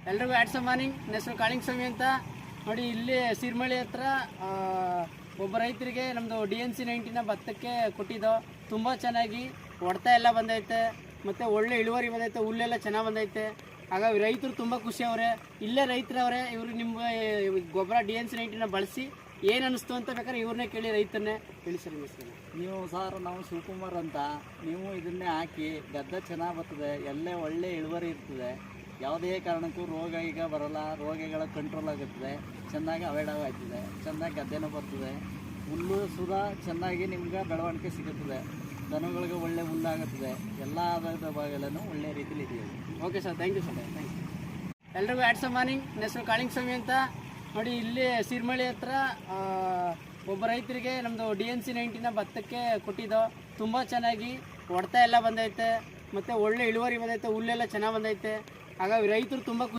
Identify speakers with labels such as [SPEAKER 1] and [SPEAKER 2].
[SPEAKER 1] ಎಲ್ರಿಗೂ ಆಡ್ಸ್ ಮಾರ್ನಿಂಗ್. ನನ್ನ ಹೆಸರು ಕಾಳಿಂಗ್ ಸ್ವಾಮಿ ಅಂತ. ನೋಡಿ, ಇಲ್ಲಿ ಸಿರ್ಮಳಿ ಹತ್ರ ಒಬ್ಬ ರೈತರಿಗೆ ನಮ್ಮದು DNC 90ನ ಭತ್ತಕ್ಕೆ ಕೊಟ್ಟಿದ್ದು. ತುಂಬ ಚೆನ್ನಾಗಿ ಹೊಡ್ತಾ ಎಲ್ಲ ಬಂದೈತೆ, ಮತ್ತು ಒಳ್ಳೆ ಇಳುವರಿ ಬಂದೈತೆ, ಹುಲ್ಲೆಲ್ಲ ಚೆನ್ನಾಗಿ ಬಂದೈತೆ. ಹಾಗಾಗಿ ರೈತರು ತುಂಬ ಖುಷಿ ಅವರೇ. ಇಲ್ಲೇ ರೈತರವರೇ. ಇವರು ನಿಮ್ಮ ಗೊಬ್ಬರ DNC 90ನ ಬಳಸಿ ಏನು ಅನ್ನಿಸ್ತು ಅಂತ ಬೇಕಾದ್ರೆ ಇವ್ರನ್ನೇ ಕೇಳಿ, ರೈತರನ್ನೇ ಹೇಳಿ ಸರ್. ನಿಮ್ಮ
[SPEAKER 2] ನೀವು ಸರ್, ನಾವು ಶಿವಕುಮಾರ್ ಅಂತ. ನೀವು ಇದನ್ನೇ ಹಾಕಿ, ಗದ್ದೆ ಚೆನ್ನಾಗಿ ಬರ್ತದೆ, ಎಲ್ಲ ಒಳ್ಳೆ ಇಳುವರಿ ಇರ್ತದೆ, ಯಾವುದೇ ಕಾರಣಕ್ಕೂ ರೋಗ ಈಗ ಬರೋಲ್ಲ, ರೋಗಗಳ ಕಂಟ್ರೋಲ್ ಆಗುತ್ತದೆ, ಚೆನ್ನಾಗಿ ಅವಾಯ್ಡ್ ಆಗ್ತದೆ, ಚೆನ್ನಾಗಿ ಗದ್ದೆನೂ ಬರ್ತದೆ, ಹುಲ್ಲು ಸುಧಾ ಚೆನ್ನಾಗಿ ನಿಮ್ಗೆ ಬೆಳವಣಿಗೆ ಸಿಗುತ್ತದೆ, ದನಗಳಿಗೆ ಒಳ್ಳೆ ಹುಲ್ಲಾಗುತ್ತದೆ, ಎಲ್ಲ ಆದಾಯದ ಭಾಗಗಳನ್ನು ಒಳ್ಳೆ ರೀತಿಯಲ್ಲಿ ಇದೆಯಲ್ಲ.
[SPEAKER 1] Okay sir, thank you sir. Thank you. ಎಲ್ರಿಗೂ ಆಡ್ಸ್ ಮಾರ್ನಿಂಗ್. ನನ್ನ ಹೆಸರು ಕಾಳಿಂಗ್ ಸ್ವಾಮಿ ಅಂತ. ನೋಡಿ, ಇಲ್ಲಿ ಸಿರ್ಮಳಿ ಹತ್ರ ಒಬ್ಬ ರೈತರಿಗೆ ನಮ್ಮದು DNC 90ನ ಭತ್ತಕ್ಕೆ ಕೊಟ್ಟಿದ್ದು. ತುಂಬ ಚೆನ್ನಾಗಿ ಹೊಡ್ತಾ ಎಲ್ಲ ಬಂದೈತೆ, ಮತ್ತು ಒಳ್ಳೆ ಇಳುವರಿ ಬಂದೈತೆ, ಹುಲ್ಲೆಲ್ಲ ಚೆನ್ನಾಗಿ ಬಂದೈತೆ. ಹಾಗಾಗಿ ರೈತರು ತುಂಬ